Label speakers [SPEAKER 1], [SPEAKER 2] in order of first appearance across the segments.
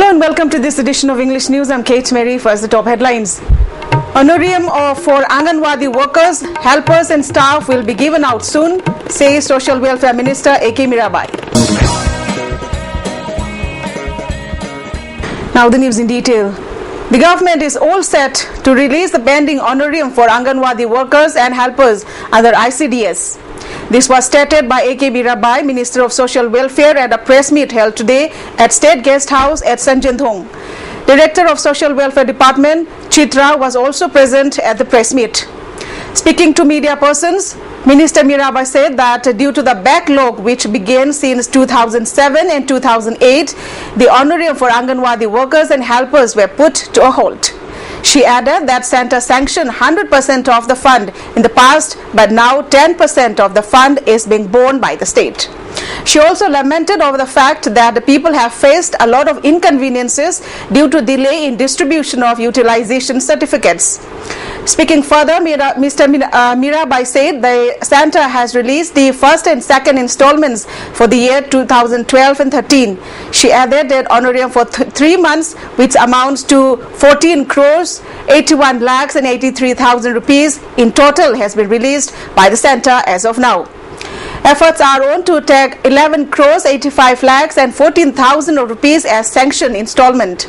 [SPEAKER 1] Hello and welcome to this edition of English News. I'm Kate Mary. First, the top headlines. Honorarium for Anganwadi workers, helpers and staff will be given out soon, says Social Welfare Minister A.K. Mirabai. Now the news in detail. The government is all set to release the pending honorarium for Anganwadi workers and helpers under ICDS. This was stated by A.K. Mirabai, Minister of Social Welfare, at a press meet held today at State Guest House at Sanjandhong. Director of Social Welfare Department, Chitra, was also present at the press meet. Speaking to media persons, Minister Mirabai said that due to the backlog which began since 2007 and 2008, the honorarium for Anganwadi workers and helpers were put to a halt. She added that Centre sanctioned 100% of the fund in the past, but now 10% of the fund is being borne by the state. She also lamented over the fact that the people have faced a lot of inconveniences due to delay in distribution of utilization certificates. Speaking further, Mr. Mirabai said the Centre has released the first and second installments for the year 2012 and 13. She added that honorarium for 3 months, which amounts to 14 crores, 81 lakhs and 83,000 rupees in total, has been released by the Centre as of now. Efforts are on to take 11 crores, 85 lakhs and 14,000 rupees as sanctioned installment.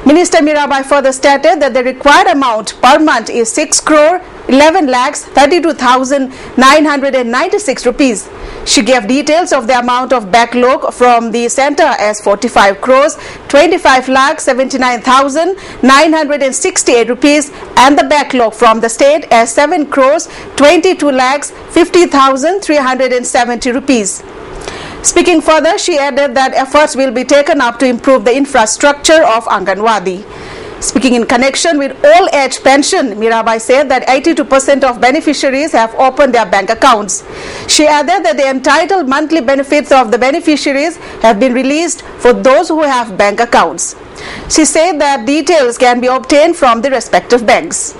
[SPEAKER 1] Minister Mirabai further stated that the required amount per month is 6 crore 11 lakhs 32,996 rupees. She gave details of the amount of backlog from the Centre as 45 crores 25 lakhs 79,968 rupees and the backlog from the state as 7 crores 22 lakhs 50,370 rupees. Speaking further, she added that efforts will be taken up to improve the infrastructure of Anganwadi. Speaking in connection with all age pension, Mirabai said that 82% of beneficiaries have opened their bank accounts. She added that the entitled monthly benefits of the beneficiaries have been released for those who have bank accounts. She said that details can be obtained from the respective banks.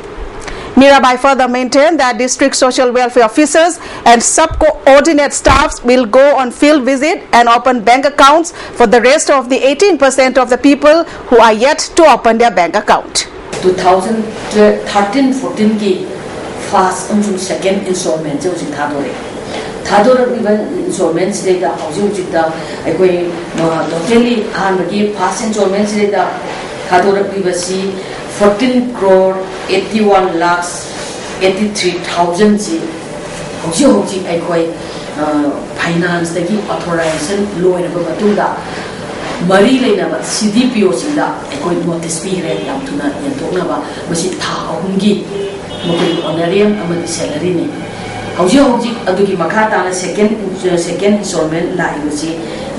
[SPEAKER 1] Mirabai further maintained that district social welfare officers and subordinate staffs will go on field visit and open bank accounts for the rest of the 18% of the people who are yet to open their bank account.
[SPEAKER 2] 2013-14 की first and second installment जो जिन थादोर even installment से दा housing जिता कोई totally आन बकी first installment से दा थादोर बसी 14 crore 81 lakhs 83,000 जी होजी आई finance तकी authorization loan अब बतूंगा मरी लेना बस CDPO सिंदा कोई notice भी है याम तुना यंतोना बा बसी था अहुंगी मुझे honorarium अमन salary ने होजी अदुकी मखाता ना second installment लाई बसी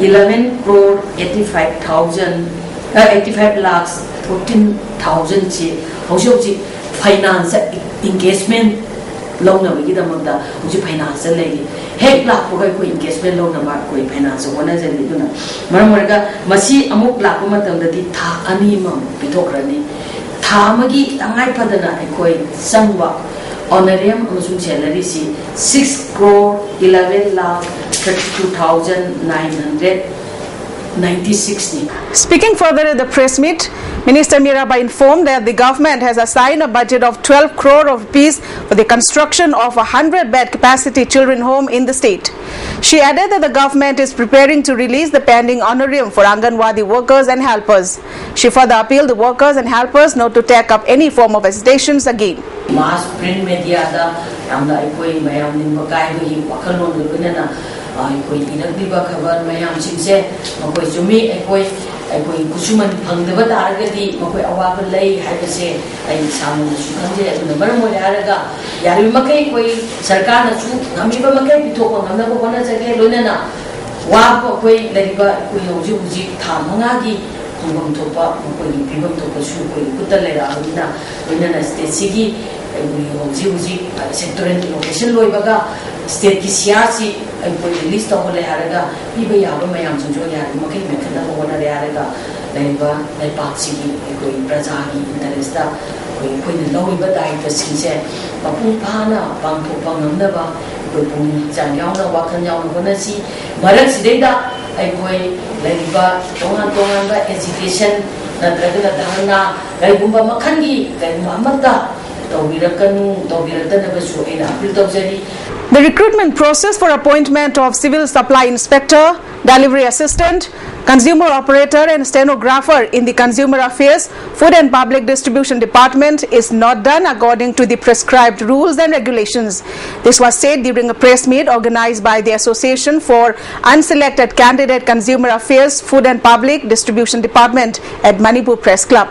[SPEAKER 2] 11 crore 85 lakhs 14,000 जी होजी finance engagement loan ना बगी दमंदा होजी finance लेगी हेक लाख कोई engagement loan ना बात कोई finance होना जल्दी तो ना मरमरगा मसी अमुक लाख मतम दती था अनीमम पिथोकरनी था मगी तंगाई पदना कोई संवा honorarium अमसुं salary C 6 crore 11 lakh 32,996.
[SPEAKER 1] Speaking further at the press meet, Minister Mirabai informed that the government has assigned a budget of 12 crore rupees for the construction of a 100-bed capacity children home in the state. She added that the government is preparing to release the pending honorarium for Anganwadi workers and helpers. She further appealed the workers and helpers not to take up any form of hesitations again.
[SPEAKER 2] Mass print media da amda koi mayam nin bakai hi wakhalon lugna koi inak diba khabar mayam singse koi jumi koi kusuman phangdaba taragadi koi awaba lei haibase ai samu sukanje aduna maramoi haraga yari makai koi sarkar na chu ngamiba makai pithok ngamna ko bana jage loinana wa koi leriba koi hoji thamanga gi phangam thopa koi pibam thopa su koi kutalera aduna loinana state sigi hoji sectoral location loibaga state ki siasi koi list of le haraga piba yaba mayam sunjo yari makai mekhana ko na haraga leriba lai paksi gi koi praja gi interest da koi ni loiba dai ta sinse papu phana pangtho pangamna ba koi pung jang yaw na wakhan yaw na si marak sideda ꯑꯩꯈꯣꯏ ꯂꯩꯔꯤꯕ ꯇꯣꯉꯥꯟ ꯇꯣꯉꯥꯟꯕ ꯑꯦꯖꯤꯇꯦꯁꯟ ꯅꯠꯇ꯭ꯔꯒꯅ ꯙꯔꯅꯥ ꯀꯩꯒꯨꯝꯕ ꯃꯈꯜꯒꯤ ꯀꯩꯒꯨꯝꯕ ꯑꯃꯠꯇ ꯇꯧꯕꯤꯔꯛꯇꯅꯕꯁꯨ ꯑꯩꯅ ꯑꯄꯤꯜ ꯇꯧꯖꯔꯤ.
[SPEAKER 1] The recruitment process for appointment of Civil Supply Inspector, Delivery Assistant, Consumer Operator and Stenographer in the Consumer Affairs, Food and Public Distribution Department is not done according to the prescribed rules and regulations. This was said during a press meet organized by the Association for Unselected Candidate Consumer Affairs, Food and Public Distribution Department at Manipur Press Club.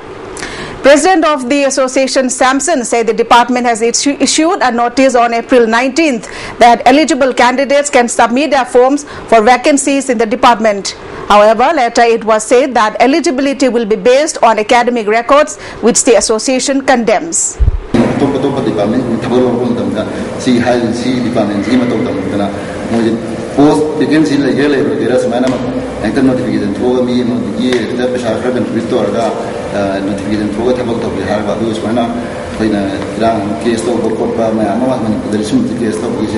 [SPEAKER 1] President of the association, Samson, said the department has issued a notice on April 19th that eligible candidates can submit their forms for vacancies in the department. However, later it was said that eligibility will be based on academic records, which the association condemns.
[SPEAKER 3] Post vacancy like there manam enter notification through me the pressure restore notification through tabak to bihar ba dus mana koina rang case to court ba ma ama there is some case to is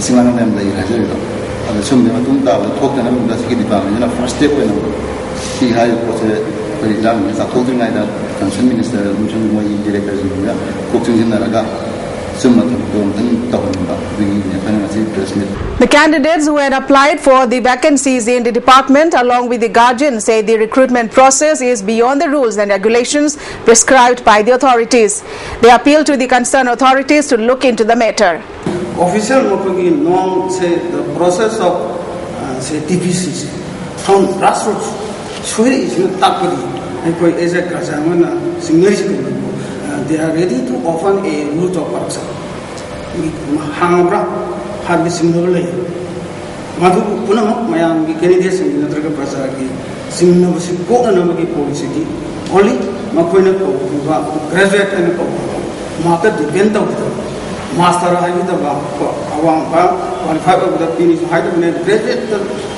[SPEAKER 3] singana mem dai hajar and some me matum ta thok na mem da sigi department na first step when see high process very long is a holding that concern minister muchun mo director jinga coaching jinaraga.
[SPEAKER 1] The candidates who had applied for the vacancies in the department along with the guardians say the recruitment process is beyond the rules and regulations prescribed by the authorities. They appeal to the concerned authorities to look into the matter.
[SPEAKER 4] Official norm say the process of say TPC from grassroots is not as a they are ready to offer a route of corruption. Hangra had the similar Madu Punam, Mayam, candidates in the Natraga Prasaki, similar policy, only Makwena graduate and market the bent of the master Havita qualified with the finish height of graduate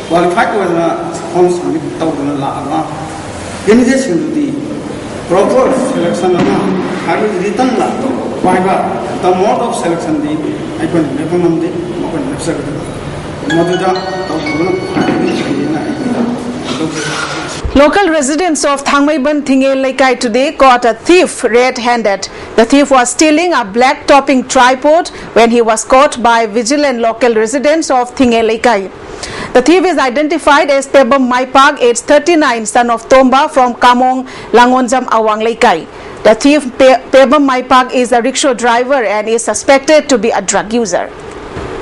[SPEAKER 4] qualified with the homes with La candidates will be proper selection have written the mode of selection I can recommend
[SPEAKER 1] Local residents of Thangmaiban Thingel Laikai today caught a thief red-handed. The thief was stealing a black topping tripod when he was caught by vigilant local residents of Thingel Laikai. The thief is identified as Pebam Maipag, age 39, son of Tomba from Kamong, Langonjam, Awang Laikai. The thief, Pebam Maipag, is a rickshaw driver and is suspected to be a drug user.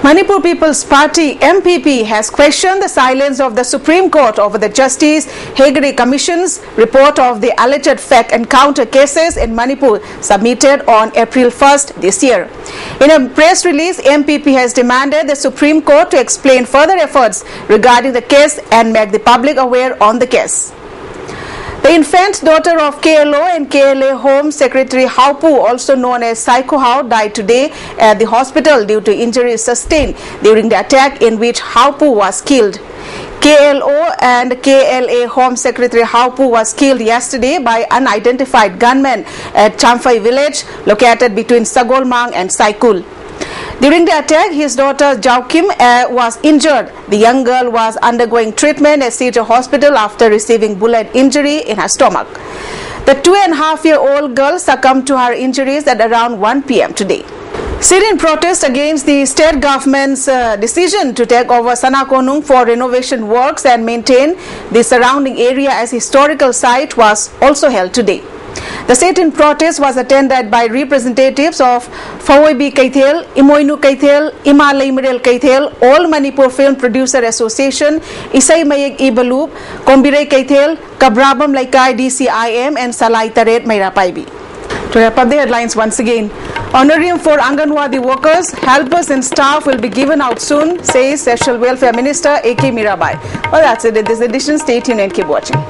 [SPEAKER 1] Manipur People's Party MPP has questioned the silence of the Supreme Court over the Justice Hegde Commission's report of the alleged fake encounter cases in Manipur submitted on April 1st this year. In a press release, MPP has demanded the Supreme Court to explain further efforts regarding the case and make the public aware on the case. The infant daughter of KLO and KLA Home Secretary Haupu, also known as Saiko Hau, died today at the hospital due to injuries sustained during the attack in which Haupu was killed. KLO and KLA Home Secretary Haupu was killed yesterday by unidentified gunmen at Champhai village located between Sagolmang and Saikul. During the attack, his daughter Jau Kim was injured. The young girl was undergoing treatment at Sija Hospital after receiving bullet injury in her stomach. The 2.5-year-old girl succumbed to her injuries at around 1 p.m. today. Sit-in protest against the state government's decision to take over Sanakonung for renovation works and maintain the surrounding area as historical site was also held today. The sit-in protest was attended by representatives of Fawoibi Kaithel, Imoinu Kaithel, Imalay Mirel Kaithel, All Manipur Film Producer Association, Isay Mayeg Ibalub, Kombirey Kaithel, Kabrabam Laikai DCIM, and Salai Taret Mayrapaibi. To wrap up the headlines once again, honorarium for Anganwadi workers, helpers and staff will be given out soon, says Social Welfare Minister A.K. Mirabai. Well, that's it in this edition. Stay tuned and keep watching.